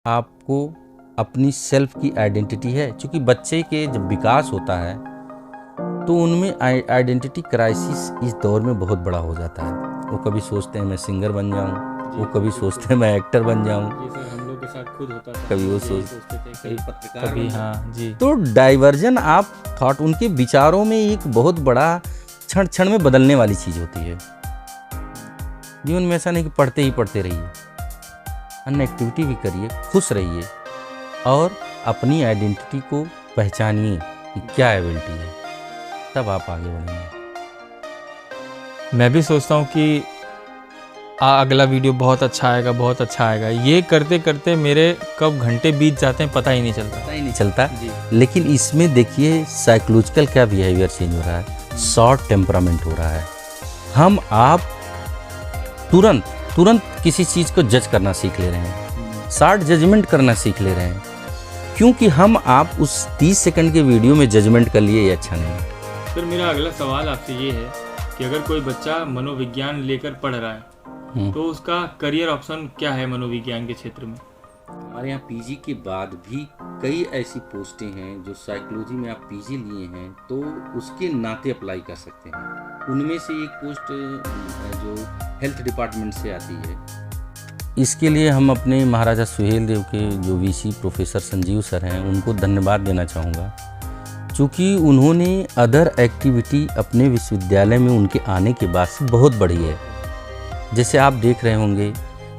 आपको अपनी सेल्फ की आइडेंटिटी है, क्योंकि बच्चे के जब विकास होता है तो उनमें आइडेंटिटी क्राइसिस इस दौर में बहुत बड़ा हो जाता है। वो कभी सोचते हैं मैं सिंगर बन जाऊं, वो कभी सोचते हैं मैं एक्टर बन जाऊं, ये सर हम लोग के साथ खुद होता था। कभी वो सोचते थे कभी पत्रकार कभी बन जाऊं। हाँ जी। तो डाइवर्जन आप थॉट उनके विचारों में एक बहुत बड़ा क्षण क्षण में बदलने वाली चीज़ होती है। जीवन में ऐसा नहीं कि पढ़ते ही पढ़ते रहिए, अन्य एक्टिविटी भी करिए, खुश रहिए और अपनी आइडेंटिटी को पहचानिए कि क्या एबिलिटी है, तब आप आगे बढ़ेंगे। मैं भी सोचता हूँ कि अगला वीडियो बहुत अच्छा आएगा, बहुत अच्छा आएगा। ये करते करते मेरे कब घंटे बीत जाते हैं पता ही नहीं चलता जी। लेकिन इसमें देखिए साइकोलॉजिकल क्या बिहेवियर चेंज हो रहा है, शॉर्ट टेम्परामेंट हो रहा है। हम आप तुरंत किसी चीज़ को जज करना सीख ले रहे हैं, शॉर्ट जजमेंट करना सीख ले रहे हैं, क्योंकि हम आप उस 30 सेकंड के वीडियो में जजमेंट कर लिए, ये अच्छा नहीं है। फिर मेरा अगला सवाल आपसे ये है कि अगर कोई बच्चा मनोविज्ञान लेकर पढ़ रहा है तो उसका करियर ऑप्शन क्या है मनोविज्ञान के क्षेत्र में? हमारे यहाँ पीजी के बाद भी कई ऐसी पोस्टें हैं जो साइकोलॉजी में आप पीजी लिए हैं तो उसके नाते अप्लाई कर सकते हैं। उनमें से एक पोस्ट जो हेल्थ डिपार्टमेंट से आती है, इसके लिए हम अपने महाराजा सुहेल देव के जो वीसी प्रोफेसर संजीव सर हैं उनको धन्यवाद देना चाहूँगा, क्योंकि उन्होंने अदर एक्टिविटी अपने विश्वविद्यालय में उनके आने के बाद से बहुत बढ़ी है। जैसे आप देख रहे होंगे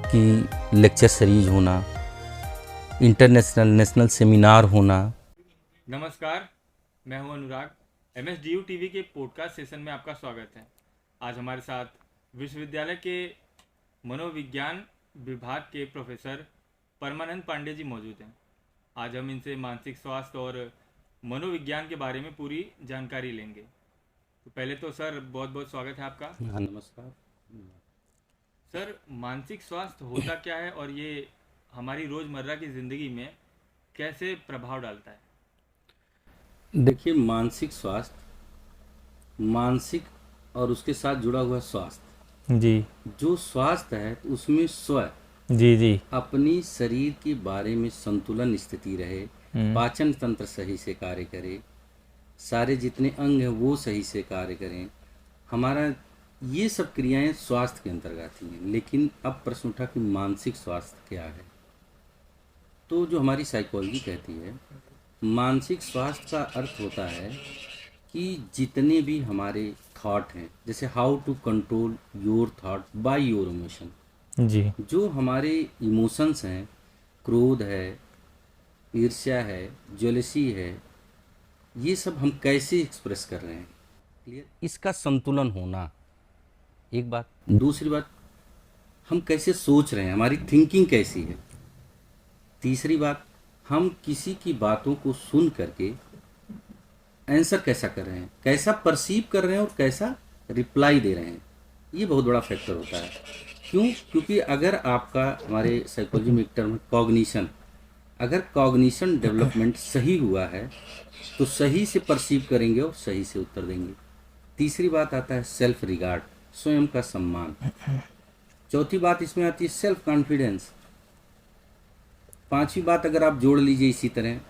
कि लेक्चर सीरीज होना, इंटरनेशनल नेशनल सेमिनार होना। नमस्कार, मैं हूं अनुराग। MSDU टीवी के पॉडकास्ट सेशन में आपका स्वागत है। आज हमारे साथ विश्वविद्यालय के मनोविज्ञान विभाग के प्रोफेसर परमानंद पांडे जी मौजूद हैं। आज हम इनसे मानसिक स्वास्थ्य और मनोविज्ञान के बारे में पूरी जानकारी लेंगे। तो पहले तो सर बहुत बहुत स्वागत है आपका। नमस्कार सर, मानसिक स्वास्थ्य होता क्या है और ये हमारी रोज़मर्रा की ज़िंदगी में कैसे प्रभाव डालता है? देखिए, मानसिक स्वास्थ्य, मानसिक और उसके साथ जुड़ा हुआ स्वास्थ्य जी जो स्वास्थ्य है तो उसमें स्व जी अपनी शरीर के बारे में संतुलन स्थिति रहे, पाचन तंत्र सही से कार्य करे, सारे जितने अंग हैं वो सही से कार्य करें, हमारा ये सब क्रियाएं स्वास्थ्य के अंतर्गत आती हैं। लेकिन अब प्रश्न उठा कि मानसिक स्वास्थ्य क्या है, तो जो हमारी साइकोलॉजी कहती है मानसिक स्वास्थ्य का अर्थ होता है कि जितने भी हमारे थॉट हैं, जैसे how to control your thought by your emotion. जी जो हमारे इमोशंस हैं, क्रोध है, ईर्ष्या है, जेलसी है, ये सब हम कैसे एक्सप्रेस कर रहे हैं, क्लियर, इसका संतुलन होना एक बात। दूसरी बात, हम कैसे सोच रहे हैं, हमारी थिंकिंग कैसी है। तीसरी बात, हम किसी की बातों को सुन करके आंसर कैसा कर रहे हैं, कैसा परसीव कर रहे हैं और कैसा रिप्लाई दे रहे हैं, ये बहुत बड़ा फैक्टर होता है। क्यों? क्योंकि अगर आपका, हमारे साइकोलॉजी में एक टर्म है कॉग्निशन, अगर कॉग्निशन डेवलपमेंट सही हुआ है तो सही से परसीव करेंगे और सही से उत्तर देंगे। तीसरी बात आता है सेल्फ रिगार्ड, स्वयं का सम्मान। चौथी बात इसमें आती है सेल्फ कॉन्फिडेंस। पांचवी बात अगर आप जोड़ लीजिए इसी तरह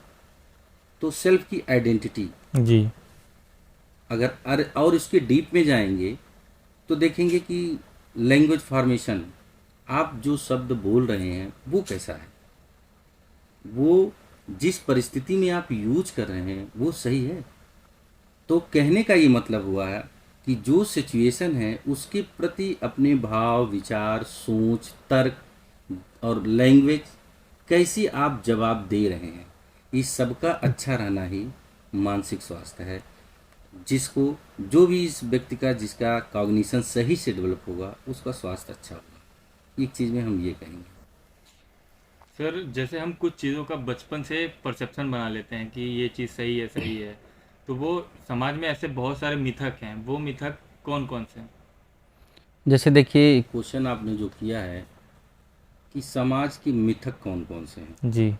तो सेल्फ की आइडेंटिटी जी। अगर और इसके डीप में जाएंगे तो देखेंगे कि लैंग्वेज फॉर्मेशन, आप जो शब्द बोल रहे हैं वो कैसा है, वो जिस परिस्थिति में आप यूज कर रहे हैं वो सही है। तो कहने का ये मतलब हुआ है कि जो सिचुएशन है उसके प्रति अपने भाव, विचार, सोच, तर्क और लैंग्वेज कैसी आप जवाब दे रहे हैं, इस सब का अच्छा रहना ही मानसिक स्वास्थ्य है। जिसको, जो भी इस व्यक्ति का जिसका कॉग्निशन सही से डेवलप होगा उसका स्वास्थ्य अच्छा होगा। एक चीज़ में हम ये कहेंगे सर, जैसे हम कुछ चीज़ों का बचपन से परसेप्शन बना लेते हैं कि ये चीज़ सही है, तो वो समाज में ऐसे बहुत सारे मिथक हैं, वो मिथक कौन कौन से हैं? जैसे देखिए, क्वेश्चन आपने जो किया है कि समाज के मिथक कौन कौन से हैं, जी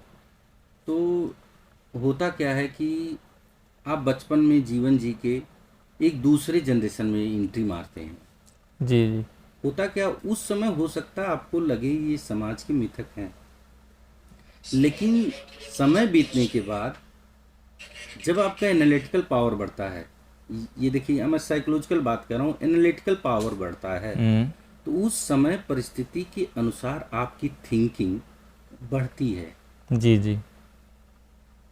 तो होता क्या है कि आप बचपन में जीवन जी के एक दूसरे जनरेशन में एंट्री मारते हैं। जी होता क्या, उस समय हो सकता है आपको लगे ये समाज के मिथक हैं, लेकिन समय बीतने के बाद जब आपका एनालिटिकल पावर बढ़ता है, ये देखिए मैं साइकोलॉजिकल बात कर रहा हूँ, एनालिटिकल पावर बढ़ता है, तो उस समय परिस्थिति के अनुसार आपकी थिंकिंग बढ़ती है, जी जी।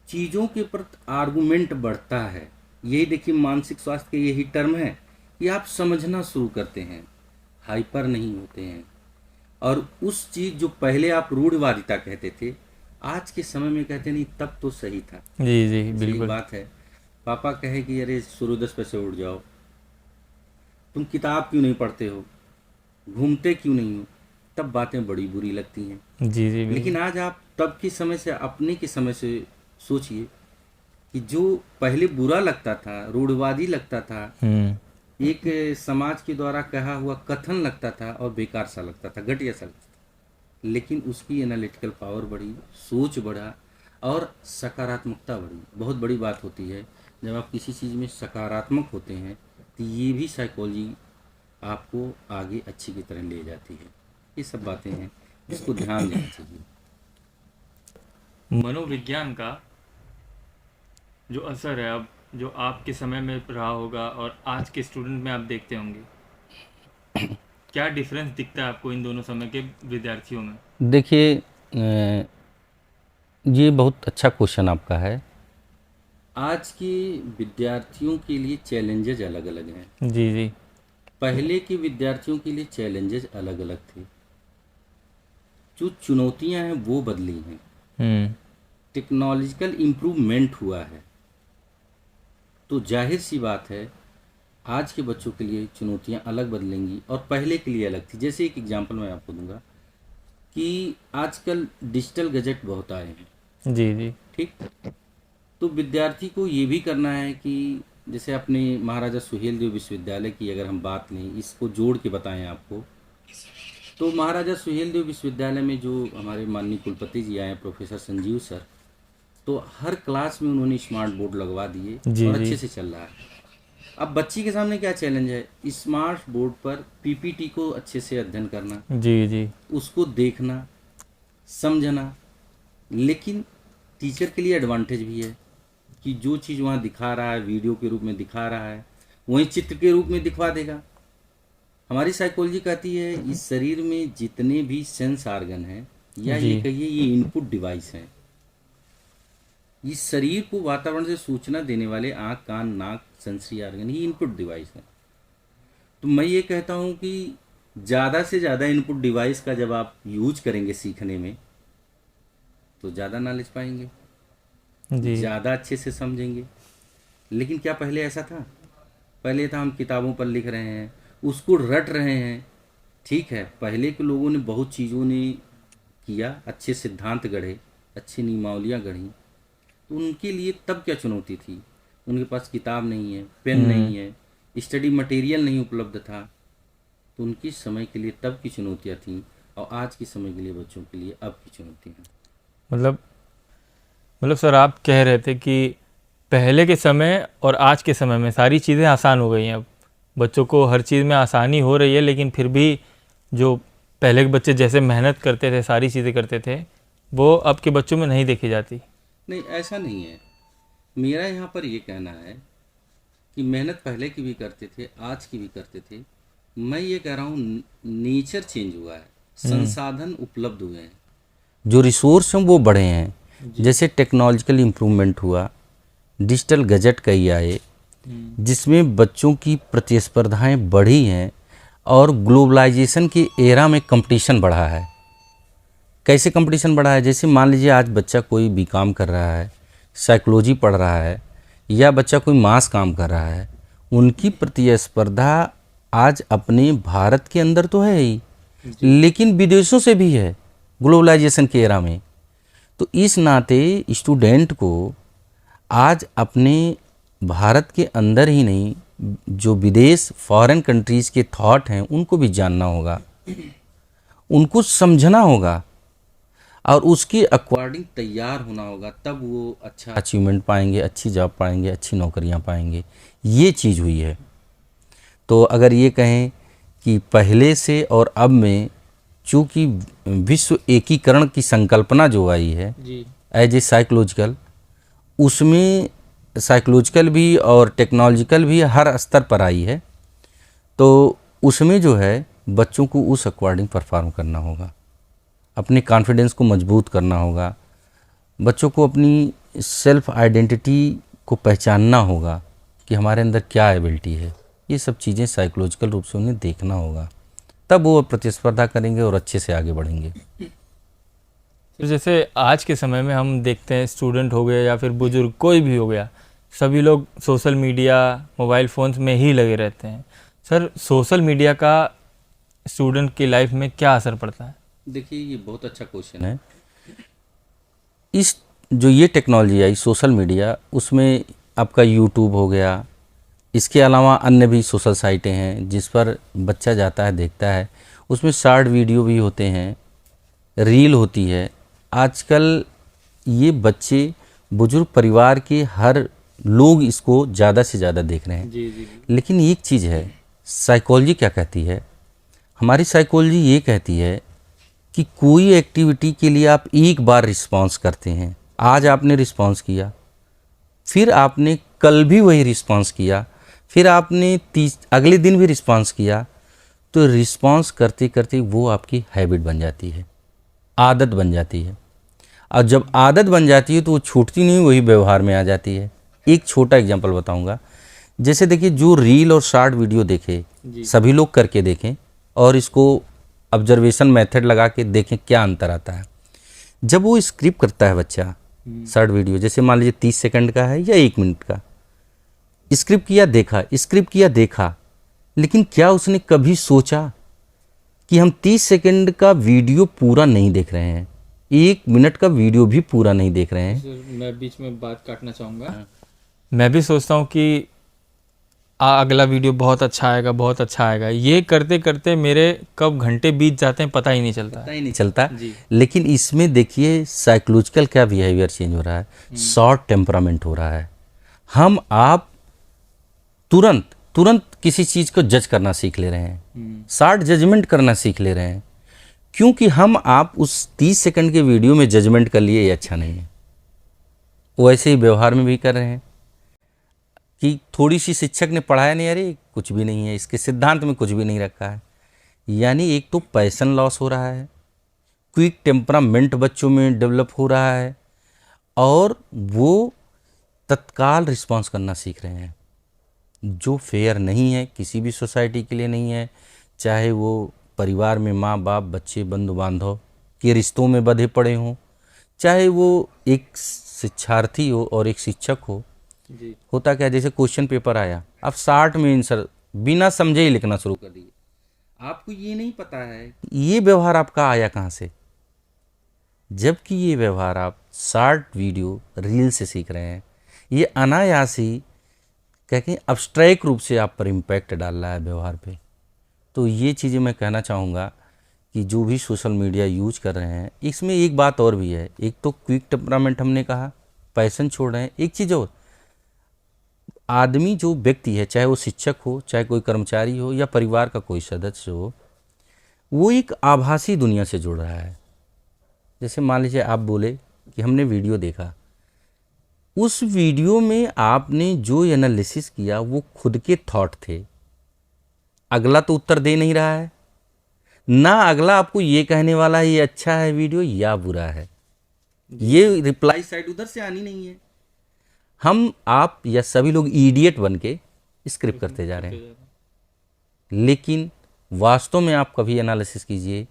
चीज़ों के प्रति आर्गुमेंट बढ़ता है। यही देखिए मानसिक स्वास्थ्य के यही टर्म है कि आप समझना शुरू करते हैं, हाइपर नहीं होते हैं, और उस चीज़ जो पहले आप रूढ़िवादिता कहते थे, आज के समय में कहते नहीं तब तो सही था। जी जी सही बिल्कुल। बात है, पापा कहे कि अरे सूर्योदय पे से उठ जाओ, तुम किताब क्यों नहीं पढ़ते हो, घूमते क्यों नहीं हो, तब बातें बड़ी बुरी लगती हैं। जी जी लेकिन आज आप तब के समय से अपने के समय से सोचिए कि जो पहले बुरा लगता था, रूढ़वादी लगता था, एक समाज के द्वारा कहा हुआ कथन लगता था और बेकार सा लगता था, घटिया सा लगता था, लेकिन उसकी एनालिटिकल पावर बढ़ी, सोच बढ़ा और सकारात्मकता बढ़ी। बहुत बड़ी बात होती है जब आप किसी चीज़ में सकारात्मक होते हैं, तो ये भी साइकोलॉजी आपको आगे अच्छी की तरह ले जाती है। ये सब बातें हैं जिसको ध्यान देना चाहिए। मनोविज्ञान का जो असर है अब, जो आपके समय में रहा होगा और आज के स्टूडेंट में आप देखते होंगे, क्या डिफरेंस दिखता है आपको इन दोनों समय के विद्यार्थियों में? देखिए ये बहुत अच्छा क्वेश्चन आपका है। आज के विद्यार्थियों के लिए चैलेंजेज अलग अलग हैं। जी जी। पहले के विद्यार्थियों के लिए चैलेंजेज अलग अलग थे, जो चुनौतियां हैं वो बदली हैं, टेक्नोलॉजिकल इम्प्रूवमेंट हुआ है, तो जाहिर सी बात है आज के बच्चों के लिए चुनौतियां अलग बदलेंगी और पहले के लिए अलग थी। जैसे एक एग्जांपल मैं आपको दूंगा कि आजकल डिजिटल गैजेट बहुत आए हैं। जी जी। ठीक, तो विद्यार्थी को ये भी करना है कि जैसे अपने महाराजा सुहेलदेव विश्वविद्यालय की अगर हम बात लें, इसको जोड़ के बताएं आपको, तो महाराजा सुहेलदेव विश्वविद्यालय में जो हमारे माननीय कुलपति जी आए हैं, प्रोफेसर संजीव सर, तो हर क्लास में उन्होंने स्मार्ट बोर्ड लगवा दिए और अच्छे से चल रहा है। अब बच्ची के सामने क्या चैलेंज है, स्मार्ट बोर्ड पर पीपीटी को अच्छे से अध्ययन करना, जी जी, उसको देखना, समझना। लेकिन टीचर के लिए एडवांटेज भी है कि जो चीज़ वहाँ दिखा रहा है, वीडियो के रूप में दिखा रहा है, वहीं चित्र के रूप में दिखवा देगा। हमारी साइकोलॉजी कहती है इस शरीर में जितने भी सेंस आर्गन हैं, या ये कहिए ये इनपुट डिवाइस हैं, इस शरीर को वातावरण से सूचना देने वाले आँख, कान, नाक, सेंसरी आर्गन ही इनपुट डिवाइस है। तो मैं ये कहता हूँ कि ज़्यादा से ज़्यादा इनपुट डिवाइस का जब आप यूज करेंगे सीखने में, तो ज़्यादा नॉलेज पाएंगे, ज़्यादा अच्छे से समझेंगे। लेकिन क्या पहले ऐसा था? पहले था हम किताबों पर लिख रहे हैं, उसको रट रहे हैं। ठीक है, पहले के लोगों ने बहुत चीज़ों ने किया, अच्छे सिद्धांत गढ़े, अच्छी नियमावलियाँ गढ़ी, तो उनके लिए तब क्या चुनौती थी? उनके पास किताब नहीं है, पेन नहीं है, स्टडी मटेरियल नहीं उपलब्ध था, तो उनकी समय के लिए तब की चुनौतियाँ थीं, और आज के समय के लिए बच्चों के लिए अब की चुनौतियाँ। मतलब सर आप कह रहे थे कि पहले के समय और आज के समय में सारी चीज़ें आसान हो गई हैं, अब बच्चों को हर चीज़ में आसानी हो रही है, लेकिन फिर भी जो पहले के बच्चे जैसे मेहनत करते थे, सारी चीज़ें करते थे, वो अब के बच्चों में नहीं देखी जाती। नहीं, ऐसा नहीं है। मेरा यहाँ पर ये कहना है कि मेहनत पहले की भी करते थे, आज की भी करते थे। मैं ये कह रहा हूँ नेचर चेंज हुआ है, संसाधन उपलब्ध हुए हैं, जो रिसोर्स हैं वो बढ़े हैं। जैसे टेक्नोलॉजिकल इम्प्रूवमेंट हुआ, डिजिटल गैजेट कई आए, जिसमें बच्चों की प्रतिस्पर्धाएं बढ़ी हैं और ग्लोबलाइजेशन की एरा में कंपटीशन बढ़ा है। कैसे कंपटीशन बढ़ा है? जैसे मान लीजिए आज बच्चा कोई बीकॉम कर रहा है, साइकोलॉजी पढ़ रहा है, या बच्चा कोई मास काम कर रहा है, उनकी प्रतिस्पर्धा आज अपने भारत के अंदर तो है ही, लेकिन विदेशों से भी है ग्लोबलाइजेशन के एरा में। तो इस नाते स्टूडेंट को आज अपने भारत के अंदर ही नहीं, जो विदेश फॉरेन कंट्रीज़ के थॉट हैं उनको भी जानना होगा, उनको समझना होगा और उसके अकॉर्डिंग तैयार होना होगा, तब वो अच्छा अचीवमेंट पाएंगे, अच्छी जॉब पाएंगे, अच्छी नौकरियां पाएंगे। ये चीज़ हुई है। तो अगर ये कहें कि पहले से और अब में चूँकि विश्व एकीकरण की संकल्पना जो आई है जी एज ए साइकोलॉजिकल, उसमें साइकोलॉजिकल भी और टेक्नोलॉजिकल भी हर स्तर पर आई है। तो उसमें जो है बच्चों को उस अकॉर्डिंग परफॉर्म करना होगा, अपने कॉन्फिडेंस को मजबूत करना होगा, बच्चों को अपनी सेल्फ आइडेंटिटी को पहचानना होगा कि हमारे अंदर क्या एबिलिटी है। ये सब चीज़ें साइकोलॉजिकल रूप से उन्हें देखना होगा, तब वो प्रतिस्पर्धा करेंगे और अच्छे से आगे बढ़ेंगे। तो जैसे आज के समय में हम देखते हैं, स्टूडेंट हो गए या फिर बुजुर्ग कोई भी हो गया, सभी लोग सोशल मीडिया, मोबाइल फ़ोन्स में ही लगे रहते हैं। सर, सोशल मीडिया का स्टूडेंट की लाइफ में क्या असर पड़ता है? देखिए, ये बहुत अच्छा क्वेश्चन है। इस जो ये टेक्नोलॉजी आई सोशल मीडिया, उसमें आपका यूट्यूब हो गया, इसके अलावा अन्य भी सोशल साइटें हैं जिस पर बच्चा जाता है, देखता है। उसमें शॉर्ट वीडियो भी होते हैं, रील होती है। आजकल ये बच्चे, बुजुर्ग, परिवार के हर लोग इसको ज़्यादा से ज़्यादा देख रहे हैं। जी जी लेकिन एक चीज़ है, साइकोलॉजी क्या कहती है, हमारी साइकोलॉजी ये कहती है कि कोई एक्टिविटी के लिए आप एक बार रिस्पॉन्स करते हैं, आज आपने रिस्पॉन्स किया, फिर आपने कल भी वही रिस्पॉन्स किया, फिर आपने अगले दिन भी रिस्पॉन्स किया, तो रिस्पॉन्स करते करते वो आपकी हैबिट बन जाती है, आदत बन जाती है। और जब आदत बन जाती है तो वो छूटती नहीं, वही व्यवहार में आ जाती है। एक छोटा एग्जांपल बताऊंगा। जैसे देखिए, जो रील और शॉर्ट वीडियो देखे, सभी लोग करके देखें और इसको ऑब्जर्वेशन मेथड लगा के देखें क्या अंतर आता है। जब वो स्क्रिप्ट करता है बच्चा शॉर्ट वीडियो, जैसे मान लीजिए 30 सेकंड का है या 1 मिनट का, स्क्रिप्ट किया देखा, स्क्रिप्ट किया देखा, लेकिन क्या उसने कभी सोचा कि हम 30 सेकंड का वीडियो पूरा नहीं देख रहे हैं, 1 मिनट का वीडियो भी पूरा नहीं देख रहे हैं। मैं बीच में बात काटना चाहूँगा। मैं भी सोचता हूँ कि अगला वीडियो बहुत अच्छा आएगा, बहुत अच्छा आएगा। ये करते करते मेरे कब घंटे बीत जाते हैं पता ही नहीं चलता। जी। लेकिन इसमें देखिए साइकोलॉजिकल क्या बिहेवियर चेंज हो रहा है, शॉर्ट टेम्परामेंट हो रहा है। हम आप तुरंत तुरंत किसी चीज़ को जज करना सीख ले रहे हैं, शॉर्ट जजमेंट करना सीख ले रहे हैं, क्योंकि हम आप उस 30 सेकंड के वीडियो में जजमेंट कर लिए ये अच्छा नहीं है। वैसे ही व्यवहार में भी कर रहे हैं कि थोड़ी सी शिक्षक ने पढ़ाया नहीं, अरे कुछ भी नहीं है, इसके सिद्धांत में कुछ भी नहीं रखा है। यानी एक तो पैशन लॉस हो रहा है, क्विक टेम्परामेंट बच्चों में डेवलप हो रहा है, और वो तत्काल रिस्पॉन्स करना सीख रहे हैं, जो फेयर नहीं है, किसी भी सोसाइटी के लिए नहीं है। चाहे वो परिवार में माँ बाप, बच्चे, बंधु बांधव के रिश्तों में बंधे पड़े हों, चाहे वो एक शिक्षार्थी हो और एक शिक्षक हो। जी। होता क्या, जैसे क्वेश्चन पेपर आया, आप 60 में आंसर बिना समझे ही लिखना शुरू कर दिए। आपको ये नहीं पता है ये व्यवहार आपका आया कहाँ से, जबकि ये व्यवहार आप शॉर्ट वीडियो रील से सीख रहे हैं। ये अनायास ही कहें अब्स्ट्रैक्ट रूप से आप पर इम्पैक्ट डाल रहा है व्यवहार पे। तो ये चीज़ें मैं कहना चाहूँगा कि जो भी सोशल मीडिया यूज कर रहे हैं, इसमें एक बात और भी है। एक तो क्विक टेम्परामेंट हमने कहा, पैशन छोड़ रहे हैं। एक चीज़ और, आदमी जो व्यक्ति है, चाहे वो शिक्षक हो, चाहे कोई कर्मचारी हो या परिवार का कोई सदस्य हो, वो एक आभासी दुनिया से जुड़ रहा है। जैसे मान लीजिए आप बोले कि हमने वीडियो देखा, उस वीडियो में आपने जो एनालिसिस किया वो खुद के थॉट थे। अगला तो उत्तर दे नहीं रहा है ना, अगला आपको ये कहने वाला है ये अच्छा है वीडियो या बुरा है। ये रिप्लाई साइड उधर से आनी नहीं है। हम, आप या सभी लोग इडियट बन के स्क्रिप्ट करते जा रहे हैं। लेकिन वास्तव में आप कभी एनालिसिस कीजिए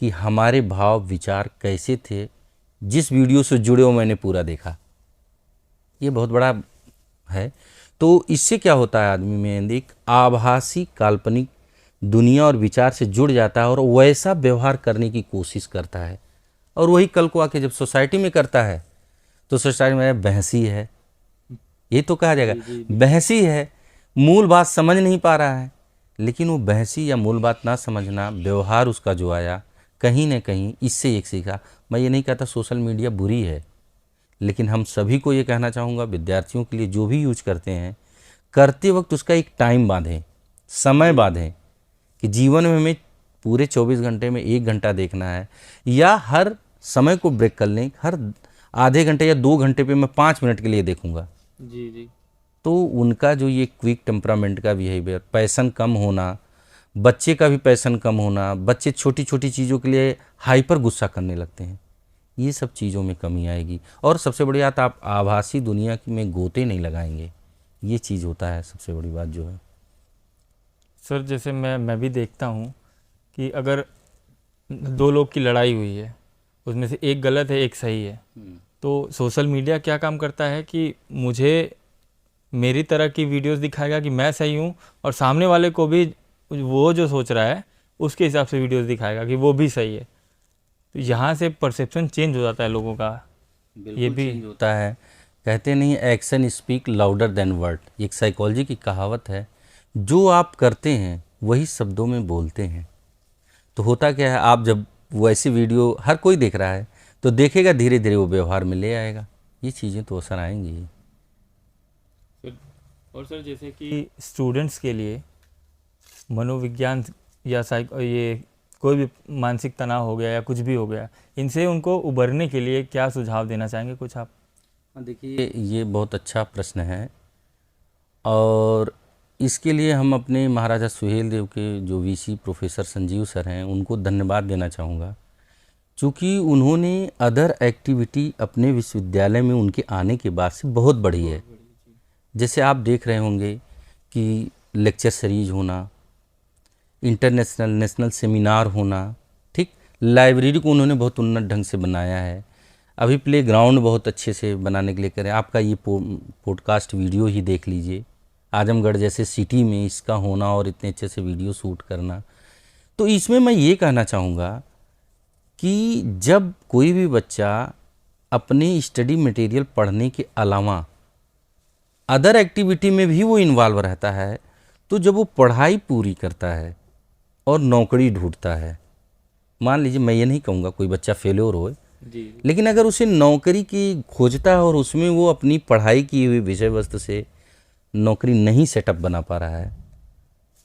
कि हमारे भाव विचार कैसे थे जिस वीडियो से जुड़े हो, मैंने पूरा देखा। ये बहुत बड़ा है। तो इससे क्या होता है, आदमी में एक आभासी काल्पनिक दुनिया और विचार से जुड़ जाता है और वैसा व्यवहार करने की कोशिश करता है। और वही कल को आके जब सोसाइटी में करता है तो सोसाइटी में बहसी है, ये तो कहा जाएगा बहसी है, मूल बात समझ नहीं पा रहा है। लेकिन वो बहसी या मूल बात ना समझना, व्यवहार उसका जो आया, कहीं ना कहीं इससे एक सीखा। मैं ये नहीं कहता सोशल मीडिया बुरी है, लेकिन हम सभी को ये कहना चाहूँगा, विद्यार्थियों के लिए जो भी यूज करते हैं, करते वक्त उसका एक टाइम बांधें, समय बांधें कि जीवन में हमें पूरे 24 घंटे में 1 घंटा देखना है, या हर समय को ब्रेक कर लें, हर आधे घंटे या 2 घंटे पे मैं 5 मिनट के लिए देखूंगा। जी जी। तो उनका जो ये क्विक टेम्परामेंट का बिहेवियर, पैसन कम होना, बच्चे का भी पैसन कम होना, बच्चे छोटी छोटी चीज़ों के लिए हाइपर गुस्सा करने लगते हैं, ये सब चीज़ों में कमी आएगी। और सबसे बड़ी बात, आप आभासी दुनिया की में गोते नहीं लगाएंगे, ये चीज़ होता है सबसे बड़ी बात जो है। सर जैसे मैं भी देखता हूँ कि अगर 2 लोग की लड़ाई हुई है, उसमें से एक गलत है एक सही है, तो सोशल मीडिया क्या काम करता है कि मुझे मेरी तरह की वीडियोस दिखाएगा कि मैं सही हूँ, और सामने वाले को भी वो जो सोच रहा है उसके हिसाब से वीडियोस दिखाएगा कि वो भी सही है। तो यहाँ से परसेप्शन चेंज हो जाता है लोगों का। ये भी चेंज होता है। कहते नहीं, action speak louder than word, एक साइकोलॉजी की कहावत है, जो आप करते हैं वही शब्दों में बोलते हैं। तो होता क्या है, आप जब वैसी वीडियो हर कोई देख रहा है तो देखेगा, धीरे धीरे वो व्यवहार में ले आएगा, ये चीज़ें तो असर आएंगी। और सर जैसे कि स्टूडेंट्स के लिए मनोविज्ञान या ये कोई भी मानसिक तनाव हो गया या कुछ भी हो गया, इनसे उनको उबरने के लिए क्या सुझाव देना चाहेंगे कुछ आप? हाँ देखिए, ये बहुत अच्छा प्रश्न है, और इसके लिए हम अपने महाराजा सुहेल देव के जो वीसी प्रोफेसर संजीव सर हैं उनको धन्यवाद देना चाहूँगा, क्योंकि उन्होंने अदर एक्टिविटी अपने विश्वविद्यालय में उनके आने के बाद से बहुत बढ़ी है। जैसे आप देख रहे होंगे कि लेक्चर सीरीज होना, इंटरनेशनल नेशनल सेमिनार होना, ठीक, लाइब्रेरी को उन्होंने बहुत उन्नत ढंग से बनाया है। अभी प्ले ग्राउंड बहुत अच्छे से बनाने के लिए करें। आपका ये पॉडकास्ट वीडियो ही देख लीजिए, आजमगढ़ जैसे सिटी में इसका होना और इतने अच्छे से वीडियो शूट करना। तो इसमें मैं ये कहना चाहूँगा कि जब कोई भी बच्चा अपने स्टडी मटेरियल पढ़ने के अलावा अदर एक्टिविटी में भी वो इन्वॉल्व रहता है, तो जब वो पढ़ाई पूरी करता है और नौकरी ढूंढता है, मान लीजिए, मैं ये नहीं कहूँगा कोई बच्चा फेल्योर हो, लेकिन अगर उसे नौकरी की खोजता है और उसमें वो अपनी पढ़ाई की हुई विषय वस्तु से नौकरी नहीं सेटअप बना पा रहा है,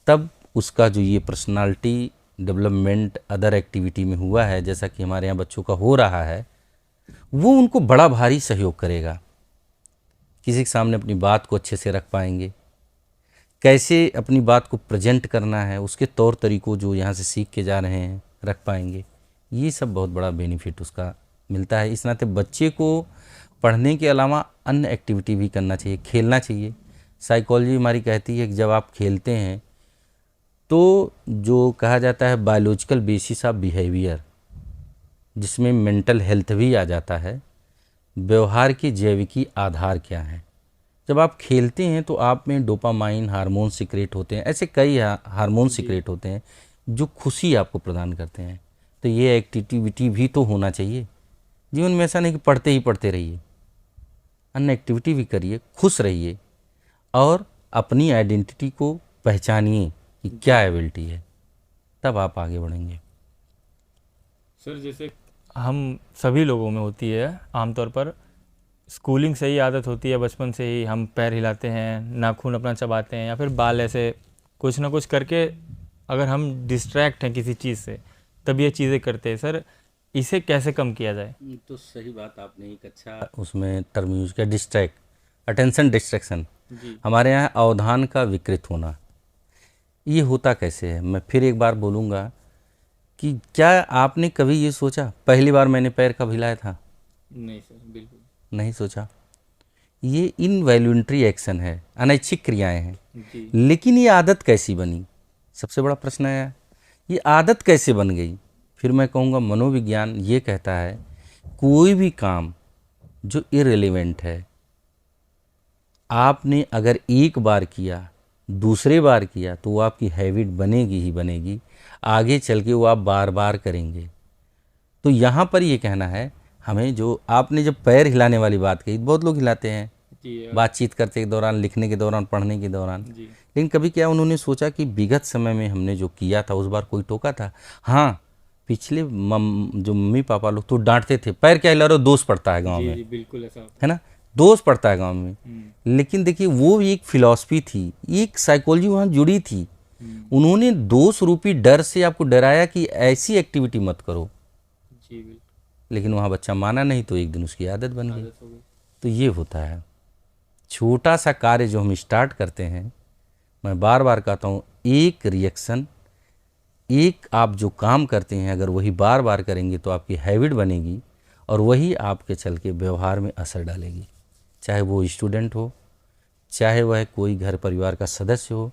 तब उसका जो ये पर्सनालिटी डेवलपमेंट अदर एक्टिविटी में हुआ है, जैसा कि हमारे यहाँ बच्चों का हो रहा है, वो उनको बड़ा भारी सहयोग करेगा। किसी के सामने अपनी बात को अच्छे से रख पाएंगे, कैसे अपनी बात को प्रेजेंट करना है, उसके तौर तरीकों जो यहाँ से सीख के जा रहे हैं रख पाएंगे। ये सब बहुत बड़ा बेनिफिट उसका मिलता है। इस नाते बच्चे को पढ़ने के अलावा अन्य एक्टिविटी भी करना चाहिए, खेलना चाहिए। साइकोलॉजी हमारी कहती है कि जब आप खेलते हैं तो जो कहा जाता है बायोलॉजिकल बेसिस ऑफ बिहेवियर, जिसमें मेंटल हेल्थ भी आ जाता है, व्यवहार के जैविकी आधार क्या हैं। जब आप खेलते हैं तो आप में डोपामाइन हार्मोन सीक्रेट होते हैं, ऐसे कई हार्मोन सीक्रेट होते हैं जो खुशी आपको प्रदान करते हैं। तो ये एक्टिविटी भी तो होना चाहिए जीवन में। ऐसा नहीं कि पढ़ते ही पढ़ते रहिए, अन्य एक्टिविटी भी करिए, खुश रहिए और अपनी आइडेंटिटी को पहचानिए कि क्या एबिलिटी है, तब आप आगे बढ़ेंगे। सर जैसे हम सभी लोगों में होती है, आमतौर पर स्कूलिंग से ही आदत होती है, बचपन से ही हम पैर हिलाते हैं, नाखून अपना चबाते हैं, या फिर बाल ऐसे कुछ ना कुछ करके अगर हम डिस्ट्रैक्ट हैं किसी चीज़ से तब ये चीज़ें करते हैं। सर इसे कैसे कम किया जाए? तो सही बात, आपने एक अच्छा उसमें टर्म यूज किया, डिस्ट्रैक्ट, अटेंशन डिस्ट्रैक्शन। हमारे यहाँ अवधान का विकृत होना, ये होता कैसे है? मैं फिर एक बार बोलूँगा कि क्या आपने कभी ये सोचा पहली बार मैंने पैर कब हिलाया था? नहीं सर, बिल्कुल नहीं सोचा। ये इनवॉल्यूंटरी एक्शन है, अनैच्छिक क्रियाएं हैं। लेकिन ये आदत कैसी बनी, सबसे बड़ा प्रश्न है, ये आदत कैसे बन गई? फिर मैं कहूँगा मनोविज्ञान ये कहता है कोई भी काम जो इररिलेवेंट है, आपने अगर एक बार किया, दूसरे बार किया, तो वो आपकी हैबिट बनेगी ही बनेगी, आगे चल के वो आप बार बार करेंगे। तो यहाँ पर ये कहना है हमें, जो आपने जब पैर हिलाने वाली बात कही, बहुत लोग हिलाते हैं बातचीत करते के दौरान, लिखने के दौरान, पढ़ने के दौरान, लेकिन कभी क्या उन्होंने सोचा कि विगत समय में हमने जो किया था उस बार कोई टोका था? हाँ, पिछले जो मम्मी पापा लोग तो डांटते थे, पैर क्या हिला रहे हो, दोष पड़ता है गाँव में, बिल्कुल ऐसा है ना, दोष पड़ता है गाँव में। लेकिन देखिए वो भी एक फिलॉसफी थी, एक साइकोलॉजी वहाँ जुड़ी थी उन्होंने दोष रूपी डर से आपको डराया कि ऐसी एक्टिविटी मत करो, जी बिल्कुल। लेकिन वहाँ बच्चा माना नहीं तो एक दिन उसकी आदत बन गई। आदत हो गई। तो ये होता है, छोटा सा कार्य जो हम स्टार्ट करते हैं, मैं बार बार कहता हूँ, एक रिएक्शन, एक आप जो काम करते हैं अगर वही बार बार करेंगे तो आपकी हैबिट बनेगी और वही आपके चल के व्यवहार में असर डालेगी। चाहे वो स्टूडेंट हो, चाहे वह कोई घर परिवार का सदस्य हो,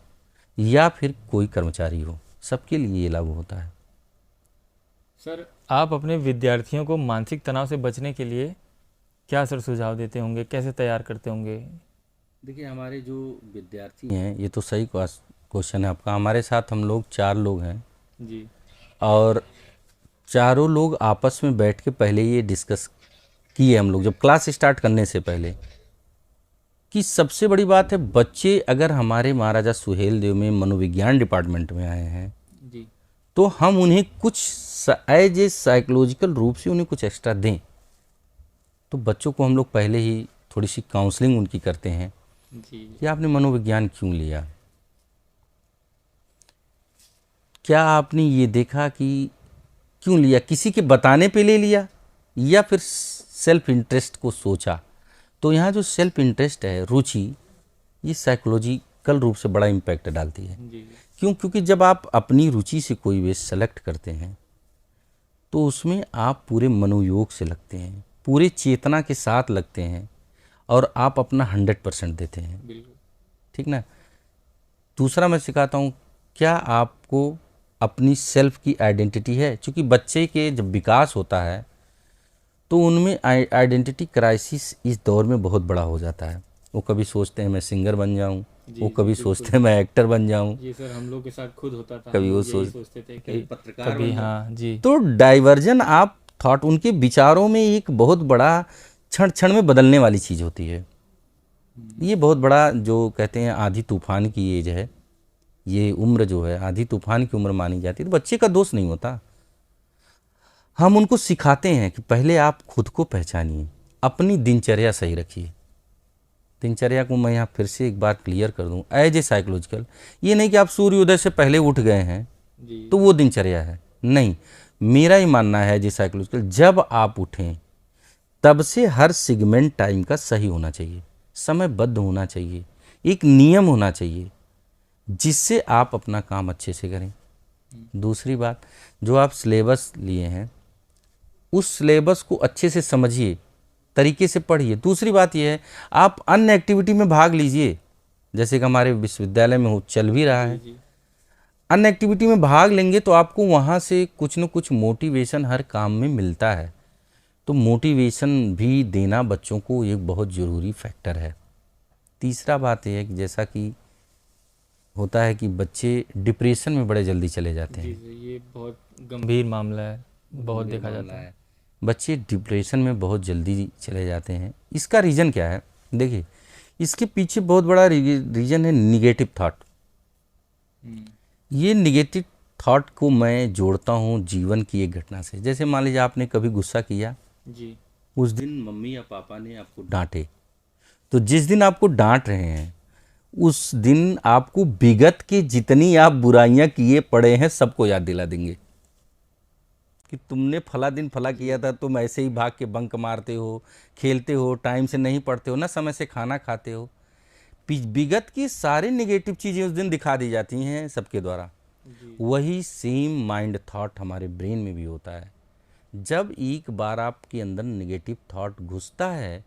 या फिर कोई कर्मचारी हो, सबके लिए ये लागू होता है। सर, आप अपने विद्यार्थियों को मानसिक तनाव से बचने के लिए क्या सर सुझाव देते होंगे, कैसे तैयार करते होंगे? देखिए, हमारे जो विद्यार्थी हैं, ये तो सही क्वेश्चन है आपका। हमारे साथ हम लोग 4 लोग हैं जी। और चारों लोग आपस में बैठ के पहले ये डिस्कस किए हम लोग जब क्लास स्टार्ट करने से पहले, कि सबसे बड़ी बात है, बच्चे अगर हमारे महाराजा सुहेल देव में मनोविज्ञान डिपार्टमेंट में आए हैं जी। तो हम उन्हें कुछ एज ए साइकोलॉजिकल रूप से उन्हें कुछ एक्स्ट्रा दें। तो बच्चों को हम लोग पहले ही थोड़ी सी काउंसलिंग उनकी करते हैं जी। कि आपने मनोविज्ञान क्यों लिया, क्या आपने ये देखा कि क्यों लिया, किसी के बताने पे ले लिया या फिर सेल्फ इंटरेस्ट को सोचा। तो यहाँ जो सेल्फ इंटरेस्ट है, रुचि, ये साइकोलॉजिकल रूप से बड़ा इम्पैक्ट डालती है। जी। क्यों? क्योंकि जब आप अपनी रुचि से कोई वे सेलेक्ट करते हैं तो उसमें आप पूरे मनोयोग से लगते हैं, पूरे चेतना के साथ लगते हैं और आप अपना 100% देते हैं। बिल्कुल। ठीक ना? दूसरा मैं सिखाता हूँ, क्या आपको अपनी सेल्फ की आइडेंटिटी है? क्योंकि बच्चे के जब विकास होता है तो उनमें आइडेंटिटी क्राइसिस इस दौर में बहुत बड़ा हो जाता है। वो कभी सोचते हैं मैं सिंगर बन जाऊं, वो कभी सोचते हैं मैं एक्टर बन जाऊं, जी सर, हम लोग के साथ खुद होता था, कभी हम वो लोग यही सोचते थे कि पत्रकार कभी, बन जाऊं। हाँ जी। तो डाइवर्जन आप थॉट, उनके विचारों में एक बहुत बड़ा क्षण क्षण में बदलने वाली चीज़ होती है। ये बहुत बड़ा, जो कहते हैं आधी तूफान की एज है, ये उम्र जो है आधी तूफान की उम्र मानी जाती है। तो बच्चे का दोष नहीं होता, हम उनको सिखाते हैं कि पहले आप खुद को पहचानिए, अपनी दिनचर्या सही रखिए। दिनचर्या को मैं यहाँ फिर से एक बार क्लियर कर दूँ, एज ए साइकोलॉजिकल, ये नहीं कि आप सूर्योदय से पहले उठ गए हैं जी। तो वो दिनचर्या है, नहीं। मेरा ही मानना है एज ए साइकोलॉजिकल, जब आप उठें तब से हर सेगमेंट टाइम का सही होना चाहिए, समयबद्ध होना चाहिए, एक नियम होना चाहिए जिससे आप अपना काम अच्छे से करें। दूसरी बात, जो आप सिलेबस लिए हैं उस सिलेबस को अच्छे से समझिए, तरीके से पढ़िए। दूसरी बात यह है, आप अन्य एक्टिविटी में भाग लीजिए, जैसे कि हमारे विश्वविद्यालय में चल भी रहा है। जी। अन्य एक्टिविटी में भाग लेंगे तो आपको वहाँ से कुछ न कुछ मोटिवेशन हर काम में मिलता है। तो मोटिवेशन भी देना बच्चों को एक बहुत ज़रूरी फैक्टर है। तीसरा बात यह है कि जैसा कि होता है कि बच्चे डिप्रेशन में बड़े जल्दी चले जाते हैं। जी, ये बहुत गंभीर मामला है, बहुत देखा जाता है। बच्चे डिप्रेशन में बहुत जल्दी चले जाते हैं। इसका रीज़न क्या है? देखिए, इसके पीछे बहुत बड़ा रीज़न है निगेटिव थॉट। ये निगेटिव थॉट को मैं जोड़ता हूँ जीवन की एक घटना से। जैसे मान लीजिए आपने कभी गुस्सा किया जी। उस दिन मम्मी या पापा ने आपको डांटे, तो जिस दिन आपको डांट रहे हैं उस दिन आपको विगत के जितनी आप बुराइयां किए पड़े हैं सबको याद दिला देंगे कि तुमने फला दिन फला किया था, तुम ऐसे ही भाग के बंक मारते हो, खेलते हो, टाइम से नहीं पढ़ते हो ना, समय से खाना खाते हो। विगत की सारी नेगेटिव चीज़ें उस दिन दिखा दी जाती हैं सबके द्वारा। वही सेम माइंड थॉट हमारे ब्रेन में भी होता है। जब एक बार आपके अंदर नेगेटिव थॉट घुसता है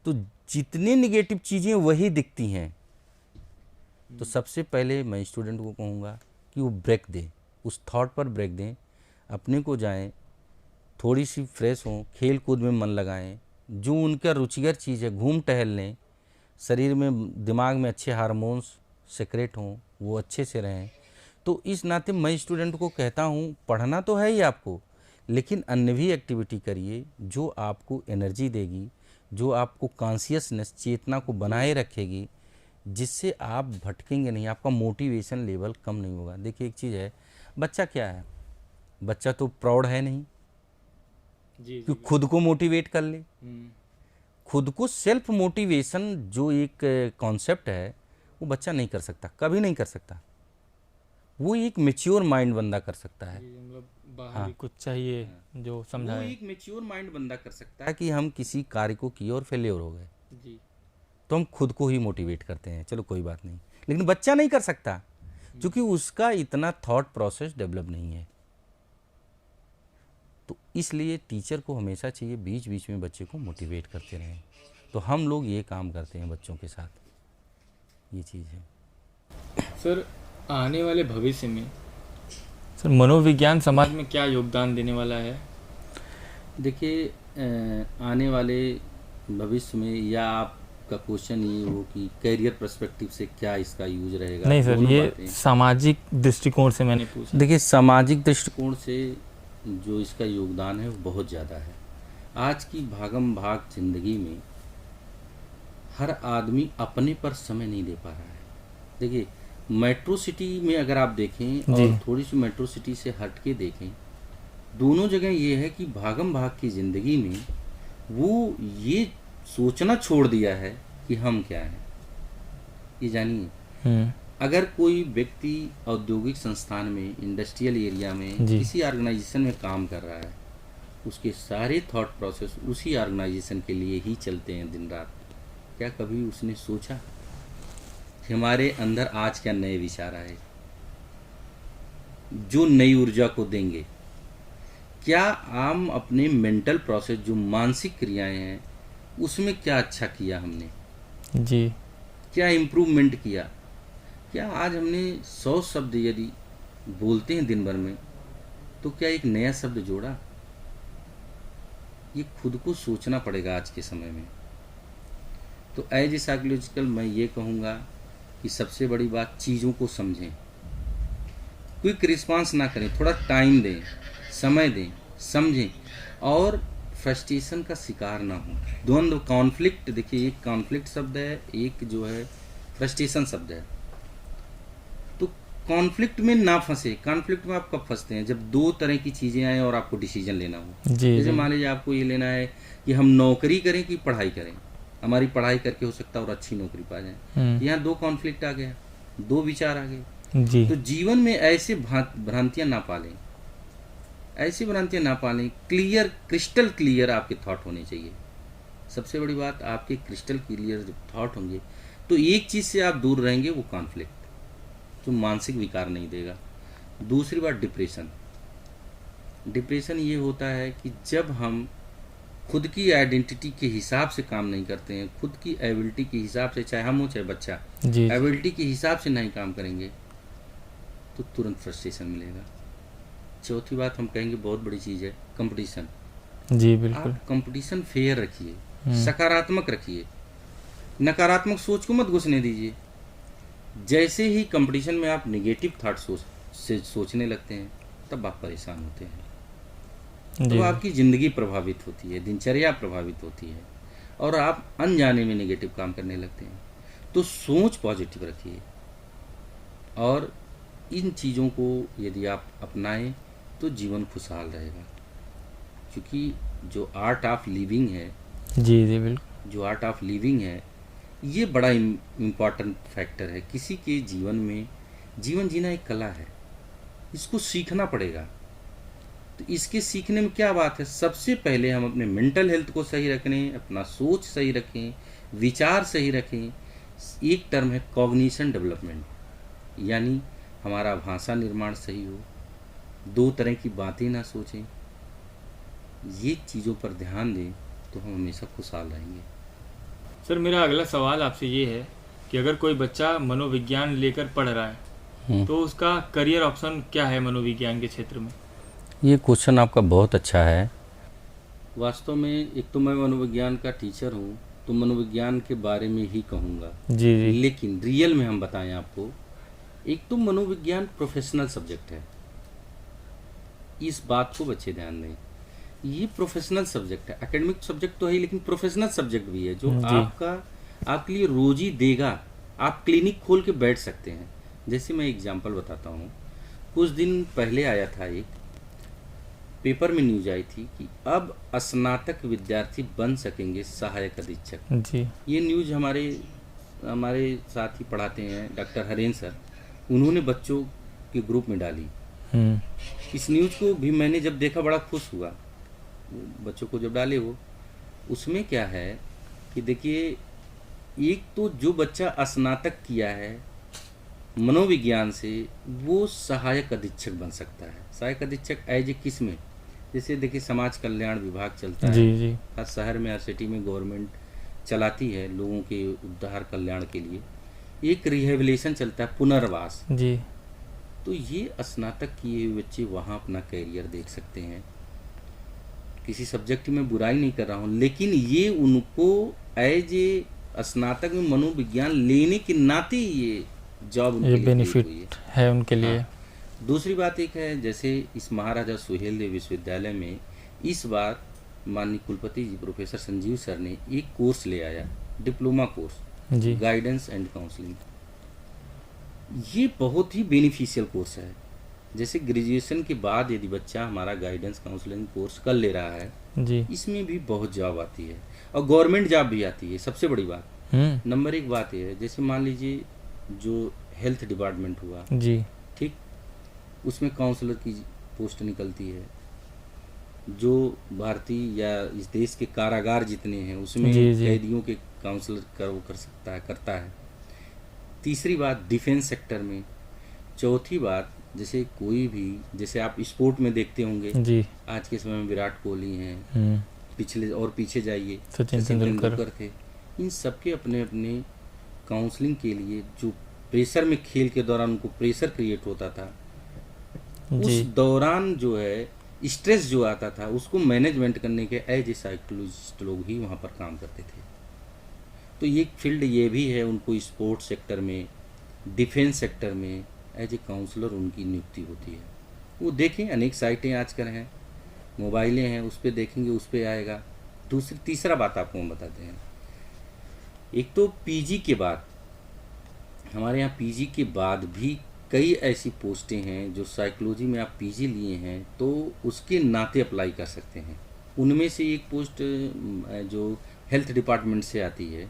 तो जितनी नेगेटिव चीज़ें वही दिखती हैं। तो सबसे पहले मैं स्टूडेंट को कहूँगा कि वो ब्रेक दें, उस थॉट पर ब्रेक दें, अपने को जाएं, थोड़ी सी फ्रेश हों, खेल कूद में मन लगाएं, जो उनका रुचिकर चीज़ है घूम टहल लें, शरीर में दिमाग में अच्छे हार्मोन्स सेक्रेट हों, वो अच्छे से रहें। तो इस नाते मैं स्टूडेंट को कहता हूँ, पढ़ना तो है ही आपको, लेकिन अन्य भी एक्टिविटी करिए जो आपको एनर्जी देगी, जो आपको कॉन्शियसनेस, चेतना को बनाए रखेगी, जिससे आप भटकेंगे नहीं, आपका मोटिवेशन लेवल कम नहीं होगा। देखिए एक चीज़ है, बच्चा क्या है, बच्चा तो प्राउड है नहीं जी। कि खुद को मोटिवेट कर ले। खुद को सेल्फ मोटिवेशन जो एक कॉन्सेप्ट है वो बच्चा नहीं कर सकता, कभी नहीं कर सकता। वो एक मेच्योर माइंड बंदा कर सकता है। मतलब बाहर भी कुछ चाहिए जो वो समझाए। एक मेच्योर माइंड बंदा कर सकता है कि हम किसी कार्य को किए और फेलियर हो गए जी। तो हम खुद को ही मोटिवेट करते हैं, चलो कोई बात नहीं, लेकिन बच्चा नहीं कर सकता क्योंकि उसका इतना थॉट प्रोसेस डेवलप नहीं है। तो इसलिए टीचर को हमेशा चाहिए बीच बीच में बच्चे को मोटिवेट करते रहें। तो हम लोग ये काम करते हैं बच्चों के साथ, ये चीज़ है। सर, आने वाले भविष्य में सर मनोविज्ञान समाज में क्या योगदान देने वाला है? देखिए, आने वाले भविष्य में, या आपका क्वेश्चन ये हो कि करियर पर्सपेक्टिव से क्या इसका यूज रहेगा? नहीं सर, दोनों ये बातें। सामाजिक दृष्टिकोण से मैंने पूछा। देखिए, सामाजिक दृष्टिकोण से जो इसका योगदान है वो बहुत ज़्यादा है। आज की भागम भाग जिंदगी में हर आदमी अपने पर समय नहीं दे पा रहा है। देखिए, मेट्रो सिटी में अगर आप देखें जी। और थोड़ी सी मेट्रो सिटी से हट के देखें, दोनों जगह ये है कि भागम भाग की ज़िंदगी में वो ये सोचना छोड़ दिया है कि हम क्या हैं। ये जानिए, अगर कोई व्यक्ति औद्योगिक संस्थान में, इंडस्ट्रियल एरिया में, जी। किसी ऑर्गेनाइजेशन में काम कर रहा है, उसके सारे थॉट प्रोसेस उसी ऑर्गेनाइजेशन के लिए ही चलते हैं दिन रात। क्या कभी उसने सोचा कि हमारे अंदर आज क्या नए विचार आए जो नई ऊर्जा को देंगे? क्या हम अपने मेंटल प्रोसेस, जो मानसिक क्रियाएं हैं, उसमें क्या अच्छा किया हमने? जी। क्या इम्प्रूवमेंट किया? क्या आज हमने 100 शब्द यदि बोलते हैं दिन भर में, तो क्या एक नया शब्द जोड़ा? ये खुद को सोचना पड़ेगा आज के समय में। तो एज ए साइकोलॉजिकल मैं ये कहूँगा कि सबसे बड़ी बात, चीज़ों को समझें, क्विक रिस्पांस ना करें, थोड़ा टाइम दें, समय दें, समझें, और फ्रस्ट्रेशन का शिकार ना हो। द्वंद्व, कॉन्फ्लिक्ट, देखिए एक कॉन्फ्लिक्ट शब्द है, एक जो है फ्रस्ट्रेशन शब्द है। तो कॉन्फ्लिक्ट में ना फंसे। कॉन्फ्लिक्ट में आप कब फंसते हैं? जब दो तरह की चीज़ें आए और आपको डिसीजन लेना हो। जी। जैसे मान लीजिए आपको ये लेना है कि हम नौकरी करें कि पढ़ाई करें। हमारी पढ़ाई करके हो सकता है और अच्छी नौकरी पा जाए। यहाँ दो कॉन्फ्लिक्ट आ गया, दो विचार आ गए। जी। तो जीवन में ऐसे भ्रांतियां ना पालें, ऐसी भ्रांतियां ना पालें। क्लियर, क्रिस्टल क्लियर आपके थॉट होने चाहिए। सबसे बड़ी बात, आपके क्रिस्टल क्लियर जब थॉट होंगे तो एक चीज़ से आप दूर रहेंगे, वो कॉन्फ्लिक्ट, जो मानसिक विकार नहीं देगा। दूसरी बात, डिप्रेशन। डिप्रेशन ये होता है कि जब हम खुद की आइडेंटिटी के हिसाब से काम नहीं करते हैं, खुद की एबिलिटी के हिसाब से, चाहे हम हो चाहे बच्चा, जी। एबिलिटी के हिसाब से नहीं काम करेंगे तो तुरंत फ्रस्ट्रेशन मिलेगा। चौथी बात हम कहेंगे बहुत बड़ी चीज़ है, कंपटीशन। जी बिल्कुल। आप कंपटीशन फेयर रखिए, सकारात्मक रखिए, नकारात्मक सोच को मत घुसने दीजिए। जैसे ही कंपटीशन में आप नेगेटिव थॉट सोचने लगते हैं, तब आप परेशान होते हैं, तो आपकी ज़िंदगी प्रभावित होती है, दिनचर्या प्रभावित होती है, और आप अनजाने में नेगेटिव काम करने लगते हैं। तो सोच पॉजिटिव रखिए, और इन चीज़ों को यदि आप अपनाएं तो जीवन खुशहाल रहेगा। क्योंकि जो आर्ट ऑफ लिविंग है, जी जी बिल्कुल, जो आर्ट ऑफ लिविंग है, ये बड़ा इम्पॉर्टेंट फैक्टर है किसी के जीवन में। जीवन जीना एक कला है, इसको सीखना पड़ेगा। तो इसके सीखने में क्या बात है, सबसे पहले हम अपने मेंटल हेल्थ को सही रखें, अपना सोच सही रखें, विचार सही रखें। एक टर्म है कॉग्निशन डेवलपमेंट, यानी हमारा भाषा निर्माण सही हो, दो तरह की बातें ना सोचें। ये चीज़ों पर ध्यान दें तो हम हमेशा खुशहाल रहेंगे। सर मेरा अगला सवाल आपसे ये है कि अगर कोई बच्चा मनोविज्ञान लेकर पढ़ रहा है तो उसका करियर ऑप्शन क्या है मनोविज्ञान के क्षेत्र में? ये क्वेश्चन आपका बहुत अच्छा है। वास्तव में एक तो मैं मनोविज्ञान का टीचर हूँ, तो मनोविज्ञान के बारे में ही कहूँगा। जी जी। लेकिन रियल में हम बताएं आपको, एक तो मनोविज्ञान प्रोफेशनल सब्जेक्ट है, इस बात को बच्चे ध्यान दें। ये प्रोफेशनल सब्जेक्ट है, एकेडमिक सब्जेक्ट तो है लेकिन प्रोफेशनल सब्जेक्ट भी है, जो आपके लिए रोजी देगा। आप क्लिनिक खोल के बैठ सकते हैं। जैसे मैं एग्जांपल बताता हूँ, कुछ दिन पहले आया था, एक पेपर में न्यूज आई थी कि अब स्नातक विद्यार्थी बन सकेंगे सहायक अधीक्षक। जी। ये न्यूज हमारे साथ ही पढ़ाते हैं डॉक्टर हरेन सर। उन्होंने बच्चों के ग्रुप में डाली। इस न्यूज़ को भी मैंने जब देखा बड़ा खुश हुआ, बच्चों को जब डाले वो, उसमें क्या है कि देखिए, एक तो जो बच्चा स्नातक किया है मनोविज्ञान से, वो सहायक अधीक्षक बन सकता है। सहायक अधीक्षक एज ए किस में, जैसे देखिए समाज कल्याण विभाग चलता जी है, जी हर शहर में हर सिटी में गवर्नमेंट चलाती है लोगों के उद्धार कल्याण के लिए। एक रिहेबिलिटेशन चलता है, पुनर्वास। जी तो ये स्नातक किए हुए बच्चे वहाँ अपना कैरियर देख सकते हैं। किसी सब्जेक्ट में बुराई नहीं कर रहा हूँ, लेकिन ये उनको एज ए स्नातक में मनोविज्ञान लेने के नाते ये जॉब उनके ये लिए create हुई बेनिफिट है उनके लिए। हाँ। दूसरी बात एक है, जैसे इस महाराजा सुहेलदेव विश्वविद्यालय में इस बार माननीय कुलपति जी प्रोफेसर संजीव सर ने एक कोर्स ले आया, डिप्लोमा कोर्स, जी गाइडेंस एंड काउंसलिंग। ये बहुत ही बेनिफिशियल कोर्स है। जैसे ग्रेजुएशन के बाद यदि बच्चा हमारा गाइडेंस काउंसलिंग कोर्स कर ले रहा है, जी इसमें भी बहुत जॉब आती है और गवर्नमेंट जॉब भी आती है। सबसे बड़ी बात, नंबर एक बात यह है, जैसे मान लीजिए जो हेल्थ डिपार्टमेंट हुआ, जी ठीक, उसमें काउंसलर की पोस्ट निकलती है। जो भारतीय या इस देश के कारागार जितने हैं उसमें जी, जी। कैदियों के काउंसलर कर वो कर सकता है, करता है। तीसरी बात डिफेंस सेक्टर में। चौथी बात, जैसे कोई भी, जैसे आप स्पोर्ट में देखते होंगे, जी आज के समय में विराट कोहली हैं, पिछले और पीछे जाइए सचिन तेंदुलकर। थे। इन सबके अपने अपने काउंसलिंग के लिए जो प्रेशर में, खेल के दौरान उनको प्रेशर क्रिएट होता था, उस जी दौरान जो है स्ट्रेस जो आता था, उसको मैनेजमेंट करने के एज ए साइकोलॉजिस्ट लोग ही वहाँ पर काम करते थे। तो ये फील्ड ये भी है, उनको स्पोर्ट्स सेक्टर में, डिफेंस सेक्टर में एज ए काउंसलर उनकी नियुक्ति होती है। वो देखें, अनेक साइटें आजकल हैं, मोबाइलें हैं, उस पर देखेंगे, उस पर आएगा। तीसरा बात आपको हम बताते हैं, एक तो पीजी के बाद, हमारे यहाँ पीजी के बाद भी कई ऐसी पोस्टें हैं जो साइकोलॉजी में आप पीजी लिए हैं तो उसके नाते अप्लाई कर सकते हैं। उनमें से एक पोस्ट जो हेल्थ डिपार्टमेंट से आती है,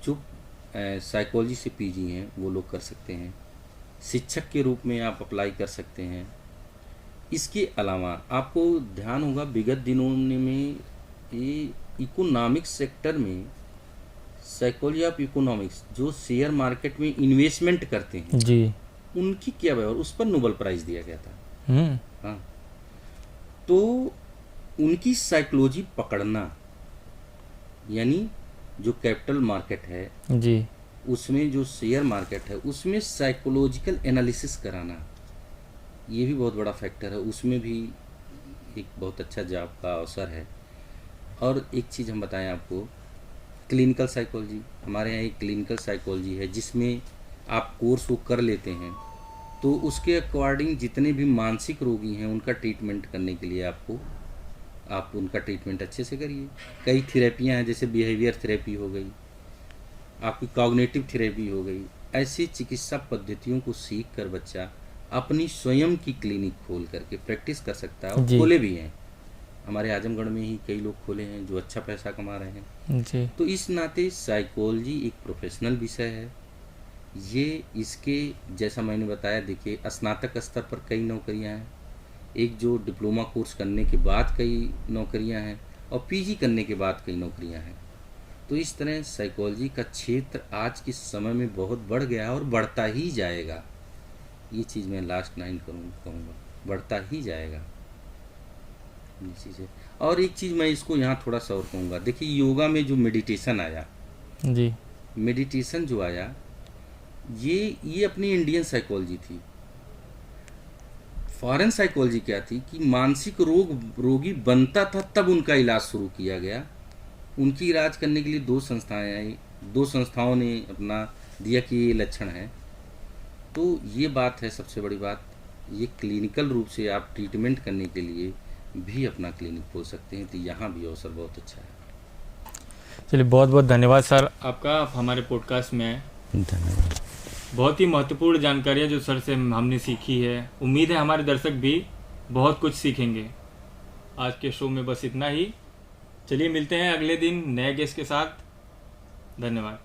जो साइकोलॉजी से पीजी हैं वो लोग कर सकते हैं। शिक्षक के रूप में आप अप्लाई कर सकते हैं। इसके अलावा आपको ध्यान होगा विगत दिनों में ये इकोनॉमिक्स सेक्टर में, साइकोलॉजी ऑफ इकोनॉमिक्स, जो शेयर मार्केट में इन्वेस्टमेंट करते हैं जी उनकी क्या व्यवहार, उस पर नोबेल प्राइज दिया गया था। हाँ, तो उनकी साइकोलॉजी पकड़ना, यानी जो कैपिटल मार्केट है जी उसमें, जो शेयर मार्केट है उसमें साइकोलॉजिकल एनालिसिस कराना, ये भी बहुत बड़ा फैक्टर है। उसमें भी एक बहुत अच्छा जॉब का अवसर है। और एक चीज़ हम बताएं आपको, क्लिनिकल साइकोलॉजी, हमारे यहाँ एक क्लिनिकल साइकोलॉजी है जिसमें आप कोर्स वो कर लेते हैं तो उसके अकॉर्डिंग जितने भी मानसिक रोगी हैं उनका ट्रीटमेंट करने के लिए आप उनका ट्रीटमेंट अच्छे से करिए। कई थेरेपियाँ हैं, जैसे बिहेवियर थेरेपी हो गई, आपकी कॉग्निटिव थेरेपी हो गई। ऐसी चिकित्सा पद्धतियों को सीख कर बच्चा अपनी स्वयं की क्लिनिक खोल करके प्रैक्टिस कर सकता है, और जी। खोले भी हैं। हमारे आजमगढ़ में ही कई लोग खोले हैं जो अच्छा पैसा कमा रहे हैं। जी तो इस नाते साइकोलॉजी एक प्रोफेशनल विषय है। ये इसके जैसा मैंने बताया, देखिए स्नातक स्तर पर कई नौकरियां हैं, एक जो डिप्लोमा कोर्स करने के बाद कई नौकरियां हैं, और पीजी करने के बाद कई नौकरियां हैं। तो इस तरह साइकोलॉजी का क्षेत्र आज के समय में बहुत बढ़ गया है और बढ़ता ही जाएगा। ये चीज़ मैं लास्ट लाइन कहूँगा, बढ़ता ही जाएगा ये चीज़ है। और एक चीज़ मैं इसको यहाँ थोड़ा सा और कहूँगा, देखिए योगा में जो मेडिटेशन आया, जी मेडिटेशन जो आया, ये अपनी इंडियन साइकोलॉजी थी। फॉरेन साइकोलॉजी क्या थी कि मानसिक रोगी बनता था तब उनका इलाज शुरू किया गया। उनकी इलाज करने के लिए दो संस्थाएं आई, दो संस्थाओं ने अपना दिया कि ये लक्षण है। तो ये बात है सबसे बड़ी बात, ये क्लिनिकल रूप से आप ट्रीटमेंट करने के लिए भी अपना क्लिनिक खोल सकते हैं। तो यहाँ भी अवसर बहुत अच्छा है। चलिए, बहुत बहुत धन्यवाद सर आपका हमारे पॉडकास्ट में। धन्यवाद। बहुत ही महत्वपूर्ण जानकारियाँ जो सर से हमने सीखी है। उम्मीद है हमारे दर्शक भी बहुत कुछ सीखेंगे। आज के शो में बस इतना ही। चलिए मिलते हैं अगले दिन नए गेस्ट के साथ। धन्यवाद।